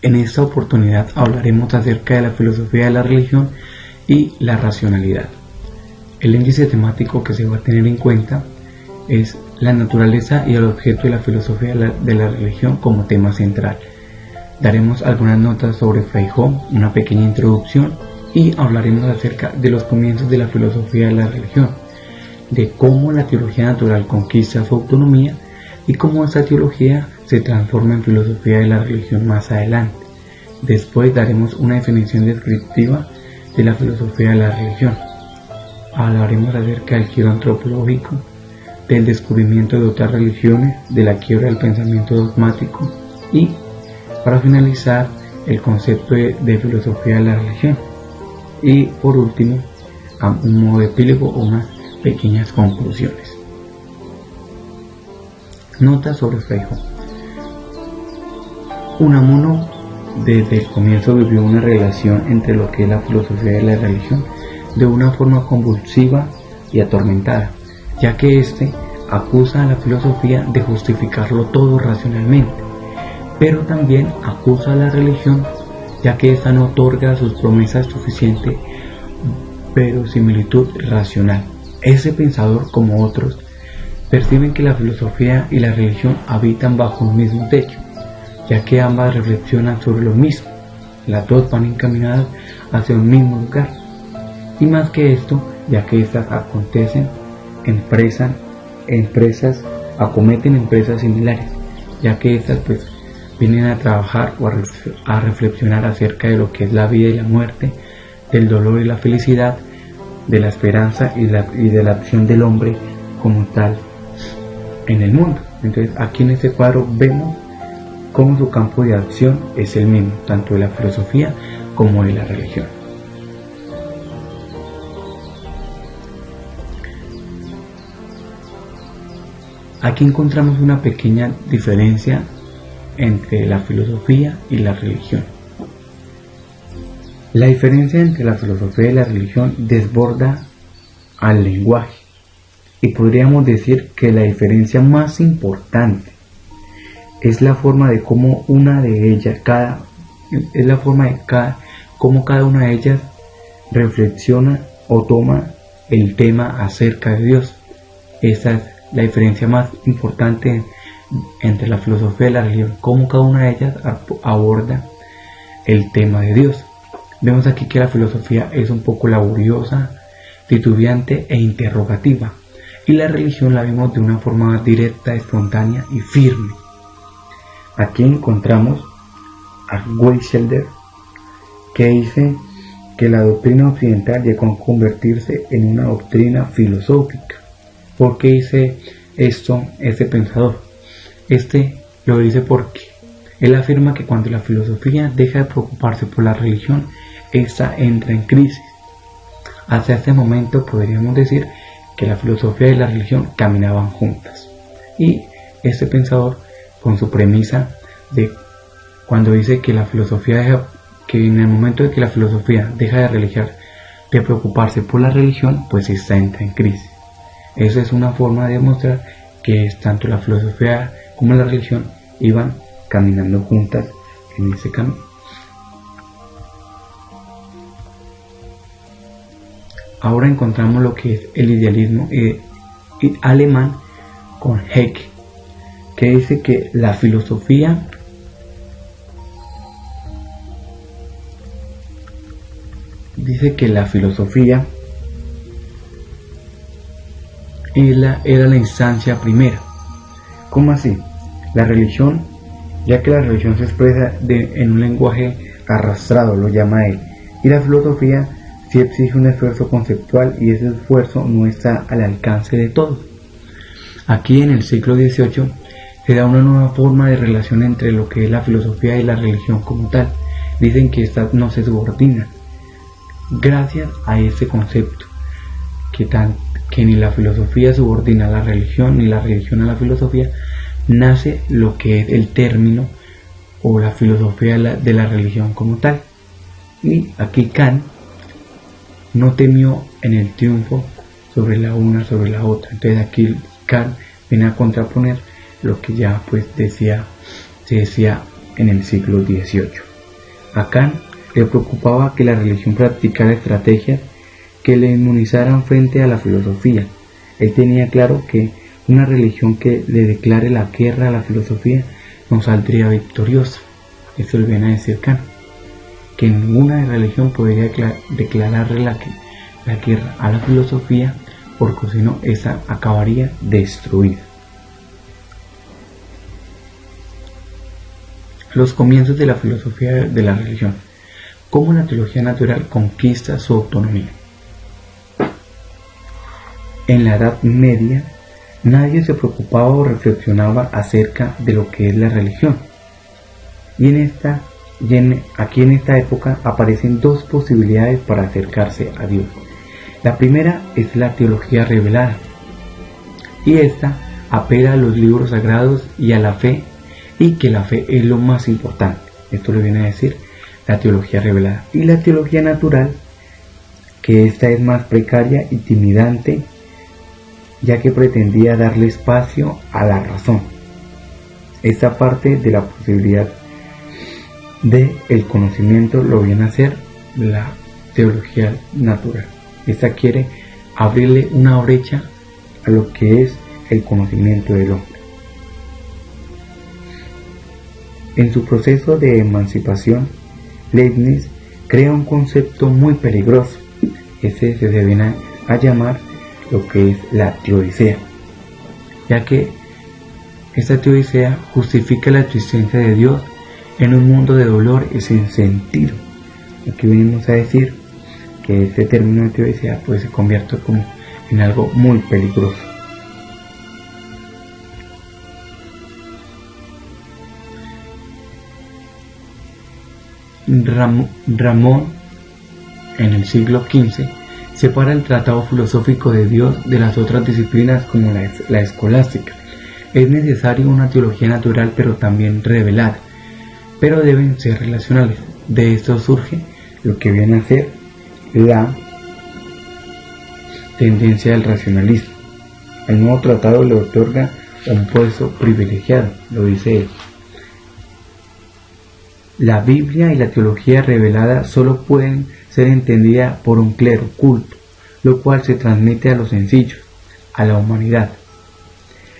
En esta oportunidad hablaremos acerca de la filosofía de la religión y la racionalidad. El índice temático que se va a tener en cuenta es la naturaleza y el objeto de la filosofía de la religión como tema central. Daremos algunas notas sobre Feijó, una pequeña introducción, y hablaremos acerca de los comienzos de la filosofía de la religión, de cómo la teología natural conquista su autonomía y cómo esta teología se transforma en filosofía de la religión más adelante. Después daremos una definición descriptiva de la filosofía de la religión. Hablaremos acerca del giro antropológico, del descubrimiento de otras religiones, de la quiebra del pensamiento dogmático y, para finalizar, el concepto de filosofía de la religión. Y por último, a un modo de epílogo o unas pequeñas conclusiones. Notas sobre Feijó. Unamuno desde el comienzo vivió una relación entre lo que es la filosofía y la religión de una forma convulsiva y atormentada, ya que éste acusa a la filosofía de justificarlo todo racionalmente, pero también acusa a la religión ya que ésta no otorga a sus promesas suficiente verosimilitud racional. Ese pensador, como otros, perciben que la filosofía y la religión habitan bajo un mismo techo, ya que ambas reflexionan sobre lo mismo, las dos van encaminadas hacia un mismo lugar, y más que esto, ya que estas acometen empresas similares, ya que estas vienen a trabajar o a reflexionar acerca de lo que es la vida y la muerte, del dolor y la felicidad, de la esperanza y de la acción del hombre como tal en el mundo. Entonces aquí en este cuadro vemos cómo su campo de acción es el mismo, tanto de la filosofía como de la religión. Aquí encontramos una pequeña diferencia entre la filosofía y la religión. La diferencia entre la filosofía y la religión desborda al lenguaje, y podríamos decir que la diferencia más importante es la forma de cómo cómo cada una de ellas reflexiona o toma el tema acerca de Dios. Esa es la diferencia más importante entre la filosofía y la religión, cómo cada una de ellas aborda el tema de Dios. Vemos aquí que la filosofía es un poco laboriosa, titubeante e interrogativa, y la religión la vemos de una forma directa, espontánea y firme. Aquí encontramos a Weishaupt, que dice que la doctrina occidental llegó a convertirse en una doctrina filosófica. ¿Por qué dice esto este pensador? Este lo dice porque él afirma que cuando la filosofía deja de preocuparse por la religión, esta entra en crisis. Hasta este momento podríamos decir que la filosofía y la religión caminaban juntas. Y este pensador, con su premisa de cuando dice que la filosofía que en el momento de que la filosofía deja de preocuparse por la religión, pues esta entra en crisis. Esa es una forma de demostrar que tanto la filosofía como la religión iban caminando juntas en ese camino. Ahora encontramos lo que es el idealismo alemán con Hegel, que dice que la filosofía era la instancia primera. ¿Cómo así? La religión, ya que la religión se expresa en un lenguaje arrastrado, lo llama él, y la filosofía sí exige un esfuerzo conceptual, y ese esfuerzo no está al alcance de todos. Aquí en el siglo XVIII se da una nueva forma de relación entre lo que es la filosofía y la religión como tal. Dicen que estas no se subordinan. Gracias a este concepto, que ni la filosofía subordina a la religión, ni la religión a la filosofía, nace lo que es el término o la filosofía de la religión como tal. Y aquí Kant no temió en el triunfo sobre la una sobre la otra. Entonces aquí Kant viene a contraponer lo que ya se decía en el siglo XVIII. A Kant le preocupaba que la religión practicara estrategias que le inmunizaran frente a la filosofía. Él tenía claro que una religión que le declare la guerra a la filosofía no saldría victoriosa. Eso le viene a decir Kant, que ninguna religión podría declararle la guerra a la filosofía, porque si no, esa acabaría destruida. Los comienzos de la filosofía de la religión. ¿Cómo la teología natural conquista su autonomía? En la Edad Media, nadie se preocupaba o reflexionaba acerca de lo que es la religión. Aquí en esta época aparecen dos posibilidades para acercarse a Dios. La primera es la teología revelada, y esta apela a los libros sagrados y a la fe, y que la fe es lo más importante. Esto le viene a decir la teología revelada. Y la teología natural, que esta es más precaria y timidante, ya que pretendía darle espacio a la razón. Esta parte de la posibilidad del conocimiento lo viene a hacer la teología natural. Esta quiere abrirle una brecha a lo que es el conocimiento del hombre. En su proceso de emancipación, Leibniz crea un concepto muy peligroso. Ese se viene a llamar lo que es la teodicea, ya que esta teodicea justifica la existencia de Dios en un mundo de dolor y sin sentido. Aquí venimos a decir que este término de teodicea pues se convierte como en algo muy peligroso. Ramón, en el siglo XV, separa el tratado filosófico de Dios de las otras disciplinas como la escolástica. Es necesaria una teología natural, pero también revelada, pero deben ser relacionales. De esto surge lo que viene a ser la tendencia del racionalismo. El nuevo tratado le otorga un puesto privilegiado, lo dice él. La Biblia y la teología revelada solo pueden ser entendidas por un clero culto, lo cual se transmite a los sencillos, a la humanidad.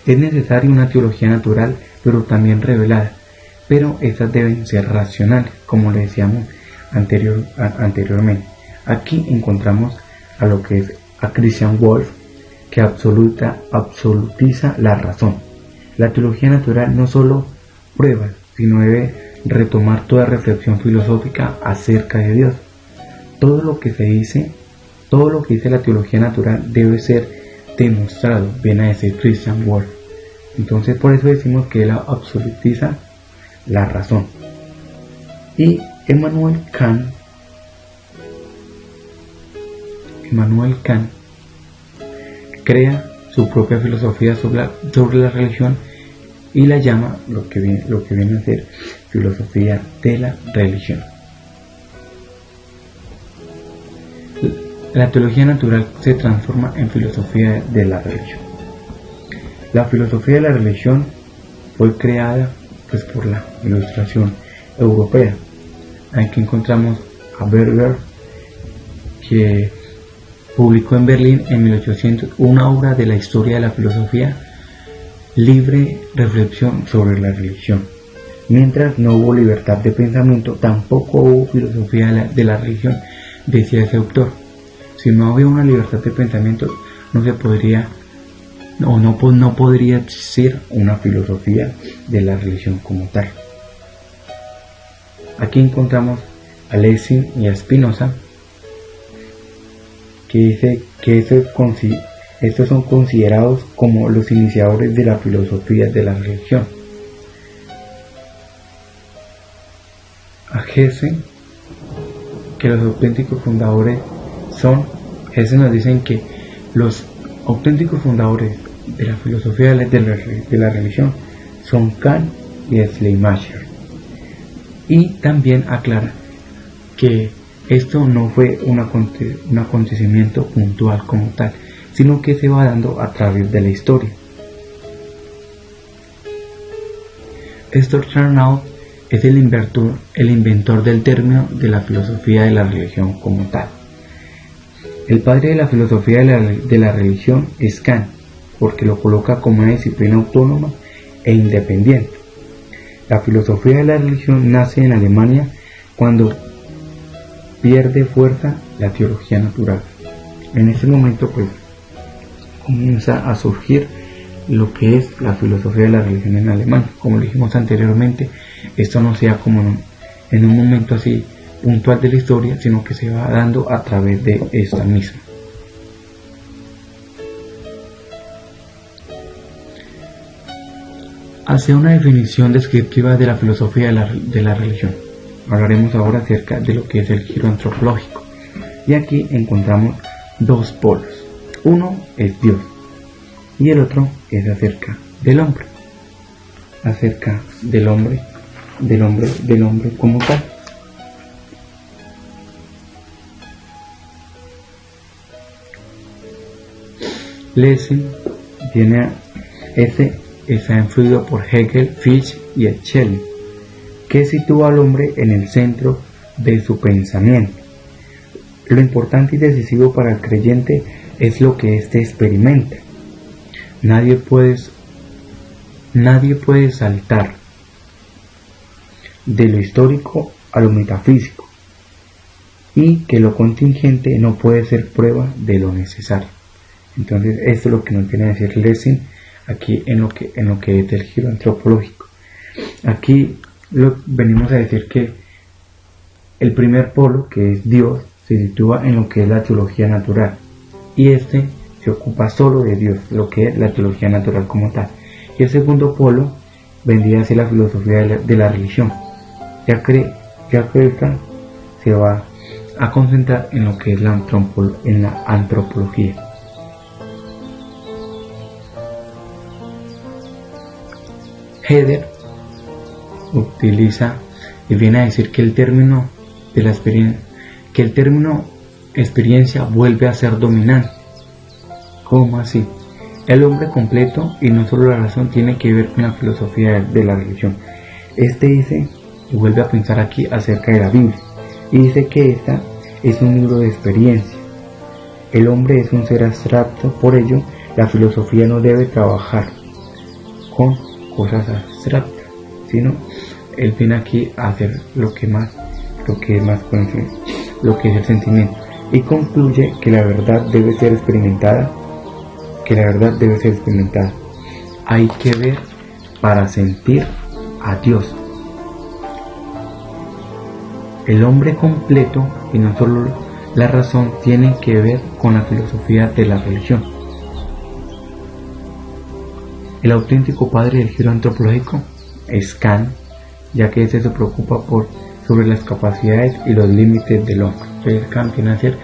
Es necesaria una teología natural, pero también revelada, pero estas deben ser racionales, como le decíamos anteriormente. Aquí encontramos a lo que es a Christian Wolff, que absolutiza la razón. La teología natural no solo prueba, sino debe retomar toda reflexión filosófica acerca de Dios. Todo lo que dice la teología natural debe ser demostrado, viene a decir Christian Wolff. Entonces por eso decimos que él absolutiza la razón. Y Immanuel Kant crea su propia filosofía sobre la religión y la llama lo que viene a ser filosofía de la religión. La teología natural se transforma en filosofía de la religión. La filosofía de la religión fue creada pues por la Ilustración europea. Aquí encontramos a Berger, que publicó en Berlín en 1800 una obra de la historia de la filosofía, libre reflexión sobre la religión. Mientras no hubo libertad de pensamiento, tampoco hubo filosofía de la religión, decía ese autor. Si no había una libertad de pensamiento, no podría existir una filosofía de la religión como tal. Aquí encontramos a Lessing y a Spinoza, que dice que estos son considerados como los iniciadores de la filosofía de la religión. A Hesse, que los auténticos fundadores Hesse nos dicen que los auténticos fundadores de la filosofía de la religión son Kant y Schleiermacher. Y también aclara que esto no fue un acontecimiento puntual como tal, sino que se va dando a través de la historia. Estos Chernow es el inventor del término de la filosofía de la religión como tal. El padre de la filosofía de la religión es Kant, porque lo coloca como una disciplina autónoma e independiente. La filosofía de la religión nace en Alemania cuando pierde fuerza la teología natural. En ese momento pues comienza a surgir lo que es la filosofía de la religión en Alemania. Como dijimos anteriormente, esto no sea como en un momento así puntual de la historia, sino que se va dando a través de esta misma. Hacia una definición descriptiva de la filosofía de la religión. Hablaremos ahora acerca de lo que es el giro antropológico. Y aquí encontramos dos polos. Uno es Dios y el otro es acerca del hombre. Acerca del hombre como tal. Lessing está influido por Hegel, Fichte y Schelling, que sitúa al hombre en el centro de su pensamiento. Lo importante y decisivo para el creyente es lo que éste experimenta. Nadie puede saltar de lo histórico a lo metafísico, y que lo contingente no puede ser prueba de lo necesario. Entonces esto es lo que nos viene a decir Lessing aquí en lo que es el giro antropológico. Aquí venimos a decir que el primer polo, que es Dios, se sitúa en lo que es la teología natural, y este se ocupa solo de Dios, lo que es la teología natural como tal. Y el segundo polo vendría a ser la filosofía de la religión, ya que esta se va a concentrar en lo que es la antropología. Herder utiliza y viene a decir que el término experiencia vuelve a ser dominante. ¿Cómo así? El hombre completo y no solo la razón tiene que ver con la filosofía de la religión. Este dice y vuelve a pensar aquí acerca de la Biblia y dice que esta es un libro de experiencia. El hombre es un ser abstracto, por ello la filosofía no debe trabajar con cosas abstractas, sino él viene aquí a hacer lo que es más conocido, lo que es el sentimiento, y concluye que la verdad debe ser experimentada. Hay que ver para sentir a Dios. El hombre completo y no solo la razón tienen que ver con la filosofía de la religión. El auténtico padre del giro antropológico es Kant, ya que este se preocupa sobre las capacidades y los límites del hombre. Entonces Kant viene a ser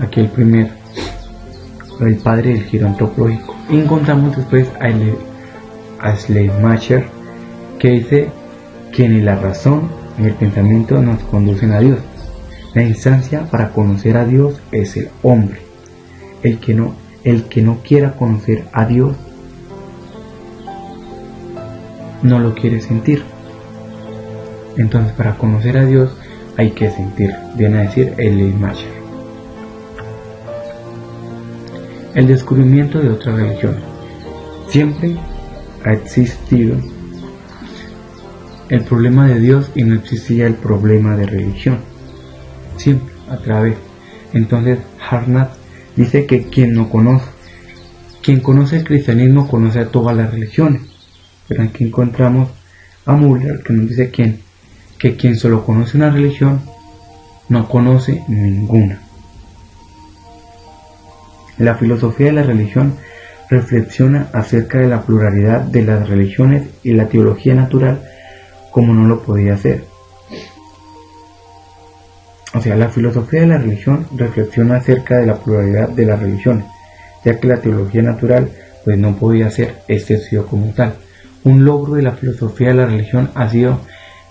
aquí el padre del giro antropológico. Y encontramos después a Schleiermacher, que dice que ni la razón ni el pensamiento nos conducen a Dios. La instancia para conocer a Dios es el hombre. El que no quiera conocer a Dios no lo quiere sentir. Entonces, para conocer a Dios hay que sentir, viene a decir Schleiermacher. El descubrimiento de otra religión. Siempre ha existido el problema de Dios y no existía el problema de religión. Siempre a través. Entonces Harnack dice que quien conoce el cristianismo conoce a todas las religiones. Pero aquí encontramos a Müller, que nos dice que quien solo conoce una religión no conoce ninguna. La filosofía de la religión reflexiona acerca de la pluralidad de las religiones y la teología natural como no lo podía hacer. O sea, la filosofía de la religión reflexiona acerca de la pluralidad de las religiones, ya que la teología natural pues no podía ser estudio como tal. Un logro de la filosofía de la religión ha sido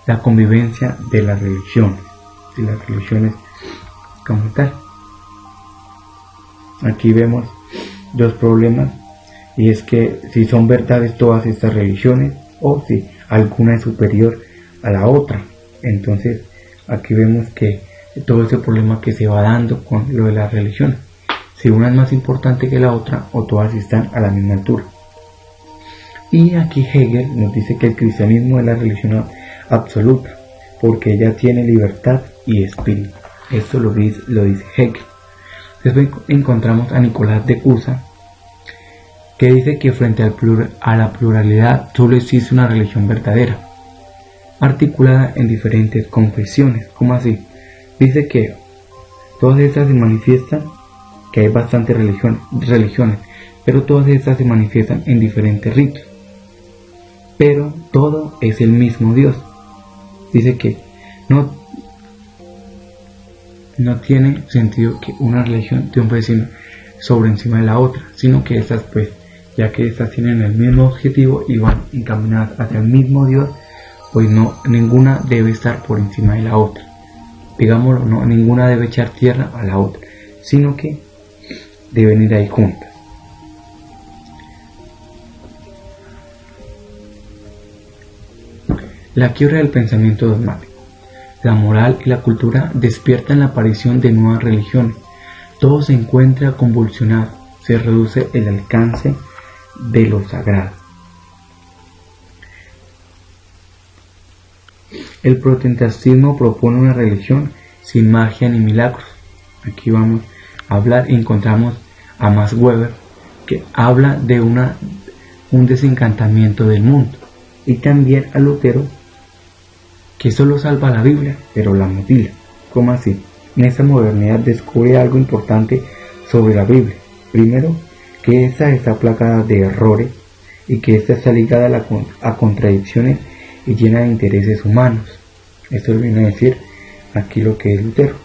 la convivencia de las religiones como tal. Aquí vemos dos problemas, y es que si son verdades todas estas religiones o si alguna es superior a la otra. Entonces aquí vemos que todo ese problema que se va dando con lo de la religión, si una es más importante que la otra o todas están a la misma altura. Y aquí Hegel nos dice que el cristianismo es la religión absoluta, porque ella tiene libertad y espíritu. Esto lo dice Hegel. Después encontramos a Nicolás de Cusa, que dice que frente a la pluralidad solo existe una religión verdadera, articulada en diferentes confesiones. ¿Cómo así? Dice que todas estas se manifiestan, que hay bastantes religiones, pero todas estas se manifiestan en diferentes ritos, pero todo es el mismo Dios. Dice que no tiene sentido que una religión triunfe sobre encima de la otra, sino que estas, pues, ya que estas tienen el mismo objetivo y van encaminadas hacia el mismo Dios, pues ninguna debe estar por encima de la otra. Digámoslo, ninguna debe echar tierra a la otra, sino que deben ir ahí juntas. La quiebra del pensamiento dogmático. La moral y la cultura despiertan la aparición de nuevas religiones. Todo se encuentra convulsionado, se reduce el alcance de lo sagrado. El protestantismo propone una religión sin magia ni milagros. Aquí vamos a hablar y encontramos a Max Weber, que habla de un desencantamiento del mundo, y también a Lutero, que solo salva la Biblia, pero la mutila. ¿Cómo así? En esta modernidad descubre algo importante sobre la Biblia. Primero, que esta está plagada de errores y que esta está ligada a contradicciones y llena de intereses humanos. Esto viene a decir aquí lo que es Lutero.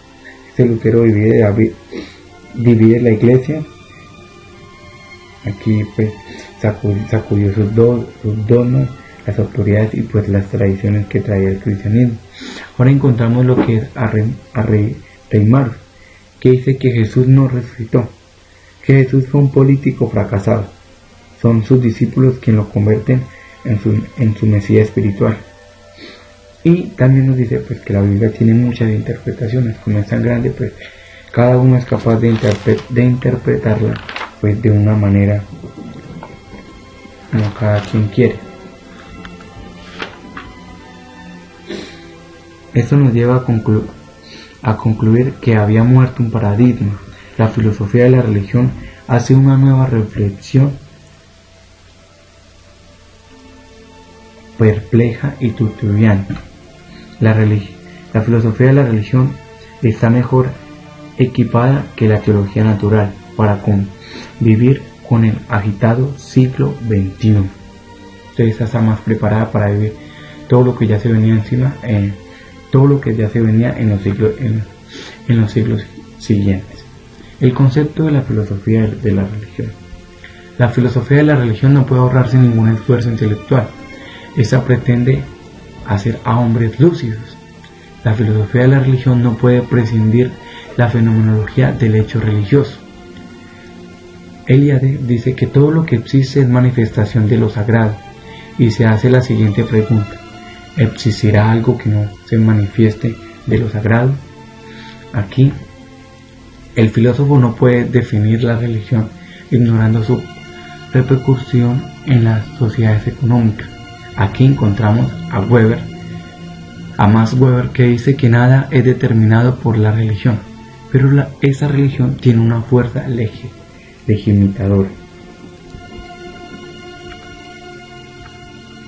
Lutero divide la iglesia. Aquí pues sacudió sus dogmas, las autoridades y pues las tradiciones que traía el cristianismo. Ahora encontramos lo que es a Reimarus, que dice que Jesús no resucitó, que Jesús fue un político fracasado. Son sus discípulos quienes lo convierten en su Mesías espiritual. Y también nos dice pues que la Biblia tiene muchas interpretaciones. Como es tan grande, pues cada uno es capaz de interpretarla pues de una manera como cada quien quiere. Esto nos lleva a concluir que había muerto un paradigma. La filosofía de la religión hace una nueva reflexión perpleja y titubeante. La filosofía de la religión está mejor equipada que la teología natural para convivir con el agitado siglo XXI. Entonces está más preparada para vivir todo lo que ya se venía en los siglos siguientes. El concepto de la filosofía de la religión. La filosofía de la religión no puede ahorrarse ningún esfuerzo intelectual. Esta pretende hacer a hombres lúcidos. La filosofía de la religión no puede prescindir la fenomenología del hecho religioso. Eliade dice que todo lo que existe es manifestación de lo sagrado y se hace la siguiente pregunta: ¿existirá algo que no se manifieste de lo sagrado? Aquí el filósofo no puede definir la religión ignorando su repercusión en las sociedades económicas. Aquí encontramos a Max Weber, que dice que nada es determinado por la religión, pero esa religión tiene una fuerza legitimadora.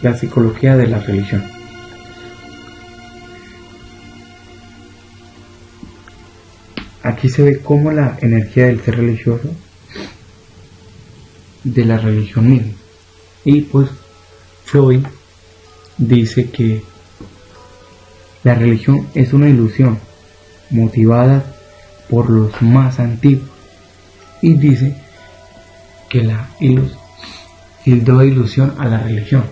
La psicología de la religión. Aquí se ve cómo la energía del ser religioso de la religión misma. Y pues Freud dice que la religión es una ilusión motivada por los más antiguos, y dice que la tildó de ilusión a la religión.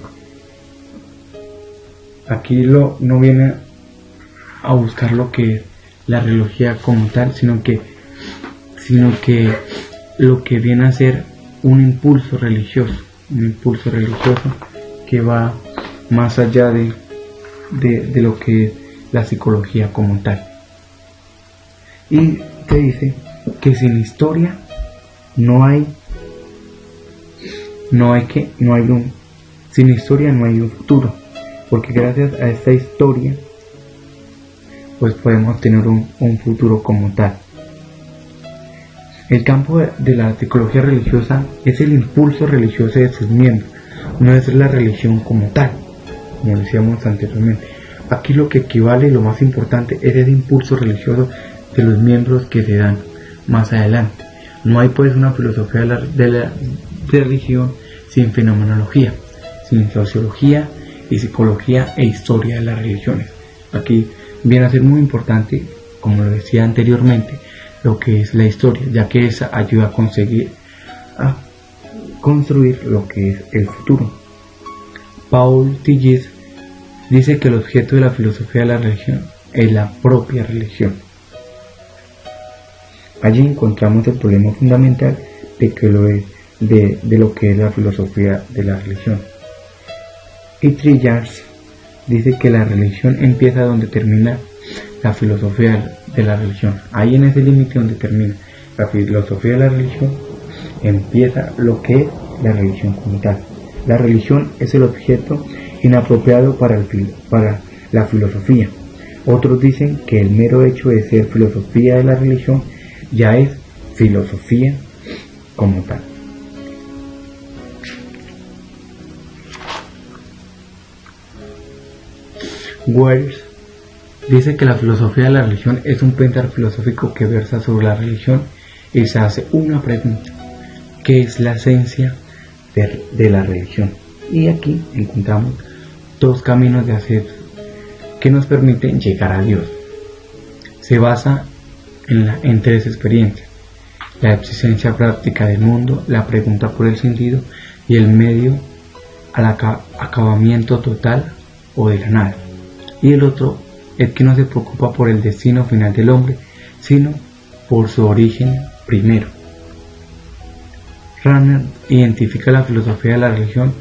Aquí no viene a buscar lo que es la religión como tal, sino que lo que viene a ser un impulso religioso que va más allá de lo que es la psicología como tal. Y te dice que sin historia sin historia no hay un futuro, porque gracias a esta historia pues podemos tener un futuro como tal. El campo de la psicología religiosa es el impulso religioso de sus miembros, no es la religión como tal, como decíamos anteriormente. Aquí lo que equivale, lo más importante, es el impulso religioso de los miembros que se dan más adelante. No hay pues una filosofía de la religión sin fenomenología, sin sociología y psicología e historia de las religiones. Aquí viene a ser muy importante, como lo decía anteriormente, lo que es la historia, ya que esa ayuda a construir lo que es el futuro. Paul Tillich dice que el objeto de la filosofía de la religión es la propia religión. Allí encontramos el problema fundamental de lo que es la filosofía de la religión. Y Tillich dice que la religión empieza donde termina la filosofía de la religión. Ahí en ese límite donde termina la filosofía de la religión, empieza lo que es la religión como tal. La religión es el objeto inapropiado para la filosofía. Otros dicen que el mero hecho de ser filosofía de la religión ya es filosofía como tal. Wells dice que la filosofía de la religión es un pensar filosófico que versa sobre la religión y se hace una pregunta: ¿qué es la esencia de la religión? Y aquí encontramos dos caminos de hacer que nos permiten llegar a Dios. Se basa en tres experiencias: la existencia práctica del mundo, la pregunta por el sentido y el medio al acabamiento total o de la nada. Y el otro es que no se preocupa por el destino final del hombre, sino por su origen primero. Rahner identifica la filosofía de la religión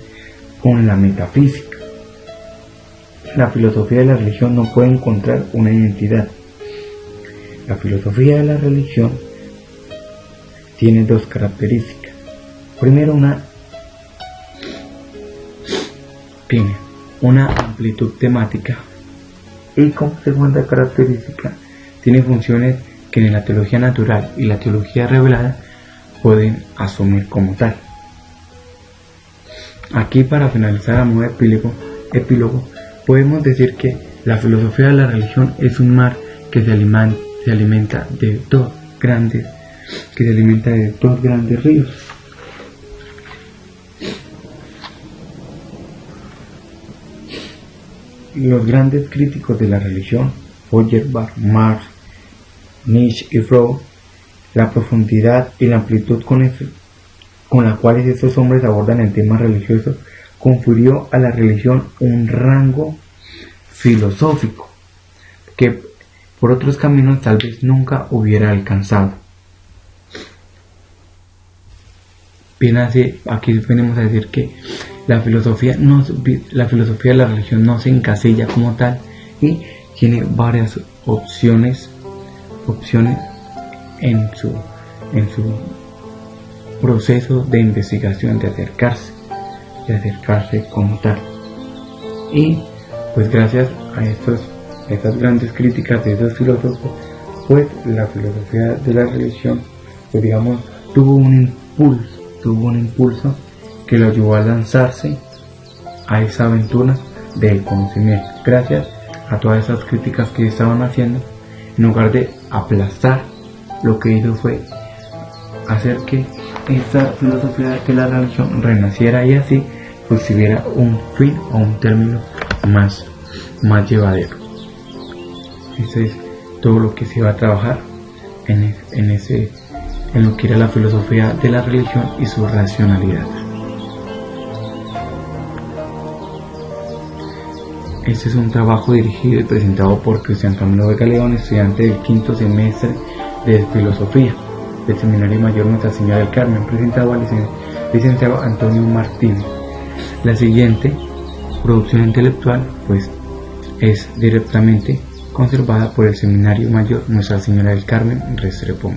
con la metafísica. La filosofía de la religión no puede encontrar una identidad. La filosofía de la religión tiene dos características. Primero, tiene una amplitud temática, y como segunda característica tiene funciones que en la teología natural y la teología revelada pueden asumir como tal. Aquí, para finalizar a modo de epílogo, podemos decir que la filosofía de la religión es un mar que se alimenta de dos grandes ríos. Los grandes críticos de la religión, Feuerbach, Marx, Nietzsche y Freud, la profundidad y la amplitud con la cuales estos hombres abordan el tema religioso, confirió a la religión un rango filosófico que por otros caminos tal vez nunca hubiera alcanzado. Bien, así, aquí venimos a decir que la filosofía de la religión no se encasilla como tal y tiene varias opciones en su proceso de investigación, de acercarse como tal. Y pues gracias a estas grandes críticas de esos filósofos, pues la filosofía de la religión, pues digamos, tuvo un impulso que lo ayudó a lanzarse a esa aventura del conocimiento. Gracias a todas esas críticas que estaban haciendo, en lugar de aplastar, lo que hizo fue hacer que esta filosofía de la religión renaciera y así pues tuviera un fin o un término más llevadero. Eso es todo lo que se va a trabajar en lo que era la filosofía de la religión y su racionalidad. Este es un trabajo dirigido y presentado por Cristian Camilo Vega León, estudiante del quinto semestre de Filosofía del Seminario Mayor Nuestra Señora del Carmen, presentado al licenciado Antonio Martínez. La siguiente producción intelectual pues es directamente conservada por el Seminario Mayor Nuestra Señora del Carmen Restrepo.